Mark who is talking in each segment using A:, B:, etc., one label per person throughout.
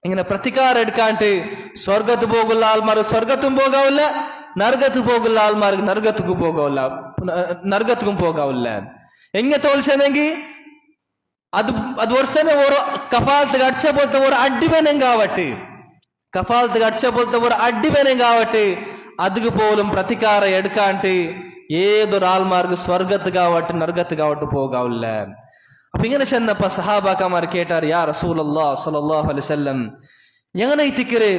A: ഇങ്ങനെ പ്രതികാരം എടുക്കാണ്ട് സ്വർഗത്ത് പോകുന്ന ആൾമാർ സ്വർഗത്തും പോകാവില്ല, നരകത്ത് പോകുന്ന ആൾമാർക്ക് നരകത്തുക്കും പോകാവില്ല. എങ്ങനെ തോൽച്ചെങ്കിൽ అది వరుసనే ఓ కఫాల్తు గడిచబోతే ఓ అడ్డివేనం కాబట్టి அதுக்கு போலும் பிரதிகாரம் எடுக்காண்டு ஏதொரு ஆள்மார்க்கு ஸ்வர்கத்து காவட்டு நரகத்து காவட்டு போகவில்ல. அப்ப இങ്ങനെ ചെന്നപ്പോ സഹാബാക്കന്മാർ കേട്ടാർ, യാ റസൂലുള്ളാഹി സ്വല്ലല്ലാഹു അലൈഹി വസല്ലം എങ്ങനെ ഇത്തിക്കരെ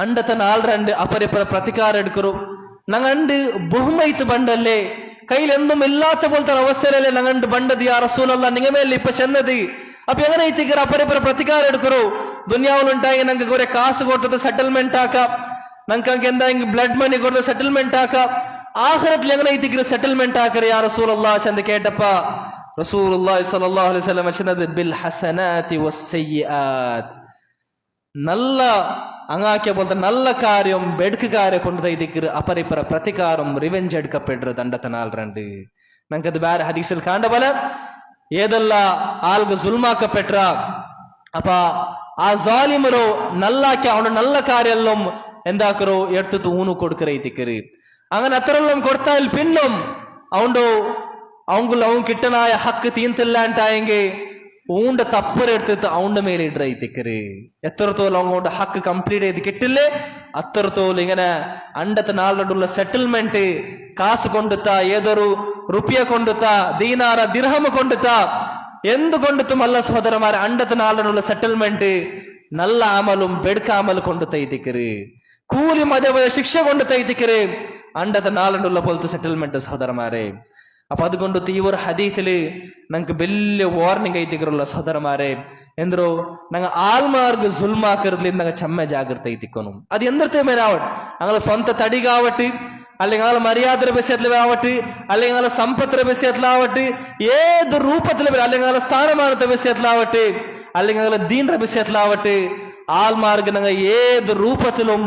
A: അണ്ടത്തെ നാൾ രണ്ട് അപ്പരിപ്പറ പ്രതികാരം എടുക്കറു, ഞങ്ങണ്ട് ബഹുമൈത്ത് ബണ്ടല്ലേ, കയ്യിൽ എന്തും ഇല്ലാത്ത പോലത്തെ അവസ്ഥയിലല്ലേ ഞങ്ങണ്ട് ബണ്ടത് യാ റസൂലല്ലാഹ്, നിങ്ങ മേലെ ഇപ്പൊ ചെന്നത്. അപ്പൊ എങ്ങനെ ഇത്തിക്കര അപ്പരിപ്പറ പ്രതികാരം എടുക്കറു, ദുനിയാവിലുണ്ടായി ഞങ്ങൾക്ക് കുറെ കാശ് കൊടുത്തത് സെറ്റിൽമെന്റ് ആക്കാം, ഞങ്ങൾക്ക് എന്തായെങ്കിൽ ബ്ലഡ് മണി കൊടുത്ത് സെറ്റിൽമെന്റ് ആക്കാം, ആഖിറത്തിൽ എങ്ങനെ ഇത്തിക്കര സെറ്റിൽമെന്റ് ആക്കറ യാ റസൂലല്ലാഹ് ചെന്ന് കേട്ടപ്പ റസൂലുള്ളാഹി സ്വല്ലല്ലാഹു അലൈഹി വസല്ലം ചെന്നത് ബിൽ ഹസനാതി വസ്സയ്യിആത്, നല്ല അങ്ങാക്കിയ പോലത്തെ നല്ല കാര്യം ബെടുക്കുകാരെ കൊണ്ട് ഇതിക്ക് അപ്പരിപ്പറ പ്രതികാരം റിവെഞ്ച് എടുക്കപ്പെടുற ദണ്ഡത്തെ നാൾ രണ്ട്. ഞങ്ങൾക്കത് വേറെ ഹദീസിൽ കാണ്ട പോലെ ഏതെല്ല ആൾക്ക് സുൽമാക്കപ്പെട്ട അപ്പൊ ആ ജാലിമരോ നല്ലാക്കി അവന്റെ നല്ല കാര്യമെല്ലാം എന്താക്കറോ എടുത്തിട്ട് ഊന്നു കൊടുക്കറ ഇതിക്കറ്. അങ്ങനെ അത്രയെല്ലാം കൊടുത്താൽ പിന്നും അവൻ കിട്ടനായ ഹക്ക് തീന്തില്ല ഉണ്ടായെങ്കിൽ ഊണ്ട തപ്പരെടുത്തിട്ട് അവന്റെ മേലെ ഇട ഇതിക്കറ്. എത്രത്തോളം അവങ്ങളുടെ ഹക്ക് കംപ്ലീറ്റ് ചെയ്ത് കിട്ടില്ലേ അത്രത്തോളം ഇങ്ങനെ അണ്ടത്തെ നാളിലുള്ള സെറ്റിൽമെന്റ് കാശ് കൊണ്ടുത്താ, ഏതൊരു റുപ്യ കൊണ്ടുത്താ, ദീനാറ ദിർഹം കൊണ്ടുത്താ, എന്തുകൊണ്ടുത്തും അല്ല സഹോദരന്മാരെ അണ്ടത്തെ നാളിലുള്ള സെറ്റിൽമെന്റ് നല്ല അമലും ബെടുക്ക അമൽ കൊണ്ടുത്ത ഇതിക്കറ്, കൂലിയും അതേപോലെ ശിക്ഷ കൊണ്ടുത്ത ഇതിക്കറ് അണ്ടത്തെ നാളിലുള്ള പോലത്തെ സെറ്റിൽമെന്റ് സഹോദരന്മാരെ. അപ്പൊ അതുകൊണ്ട് ഈ ഒരു ഹദീസില് ഞങ്ങൾക്ക് വലിയ വാർണിംഗ് ಐತಿಗರಲ್ಲ ಸಹೋದರಮಾರೆ. ಎಂದ್ರು ನಂಗೆ ಆಲ್ಮಾರ್ಗ್ ಜುಲ್ಮಾಕರ್ಲಿ ನಂಗೆ ಚಮ್ಮ ಜಾಗ್ರತೆ ಐತಿಕೊನು. ಅದು ಎಂದರ್ತೆ ಮೇಲೆ ಆವಟ್ ಅಂಗಲ ಸ್ವಂತ ತಡಿಗಾವಟ್ಟಿ, അല്ലെങ്കിൽ ഞങ്ങളെ മര്യാദ വിഷയത്തിലാവട്ടെ, അല്ലെങ്കിൽ ഞങ്ങളെ സമ്പത്തിന്റെ വിഷയത്തിലാവട്ടെ, ഏത് രൂപത്തിലും, അല്ലെങ്കിൽ ഞങ്ങളെ സ്ഥാനമാനത്തെ വിഷയത്തിലാവട്ടെ, അല്ലെങ്കിൽ ഞങ്ങളെ ദീന്റെ വിഷയത്തിലാവട്ടെ, ആൾമാർക്ക് ഞങ്ങൾ ഏത് രൂപത്തിലും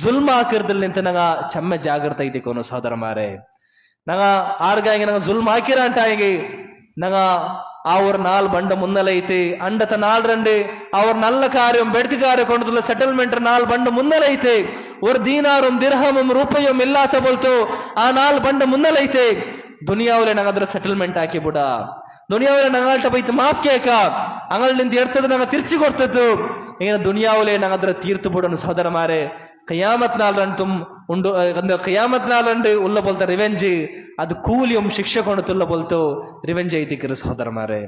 A: ജുൽമാക്കരുതിൽ നിന്ന് ഞങ്ങൾ ചമ്മ ജാഗ്രത ಐತಿಕೊನು സഹോദരന്മാരെ. ഞങ്ങ ആർക്കായെങ്കിൽ ഞങ്ങൾ ജുൽമാക്കിരാണ്ടായെങ്കിൽ ഞങ്ങ ആ ഒരു നാൾ ബണ്ട മുന്നലൈത്ത് അണ്ടത്തെ നാൾ രണ്ട് ആ ഒരു നല്ല കാര്യം ബെടുക്കുകാരെ കൊണ്ടുള്ള സെറ്റിൽമെന്റ് നാൾ ബണ്ട് മുന്നലൈത്ത്, ഒരു ദീനാറും ദിർഹമും രൂപയും ഇല്ലാത്ത പോലത്തോ ആ നാൾ ബണ്ട് മുന്നലൈത്ത്. ദുനിയാവിലെ ഞങ്ങൾ അದ್ರ സെറ്റിൽമെന്റ് ആക്കി ಬಿಡ, ദുനിയാവിലെ ഞങ്ങളുടെ പോയിട്ട് മാഫ് കേൾക്കാം, ഞങ്ങളിൽ നിന്ന് എടുത്തത് ഞങ്ങൾ തിരിച്ചു കൊടുത്തു. ഇങ്ങനെ ദുനിയാവിലെ ഞങ്ങൾ അದ್ರ തീർത്തു ಬಿಡೋಣ സഹോദരന്മാരെ. ഖിയാമത്ത് നാൾ രണ്ടും ഉണ്ട്, ഖിയാമത്ത് നാൾ രണ്ട് ഉള്ള പോലത്തെ റിവെഞ്ച് അത് കൂലിയും ശിക്ഷ കൊണ്ടുള്ള പോലത്തെ റിവെഞ്ച് ಐತಿക്കರು സഹോദരന്മാരെ.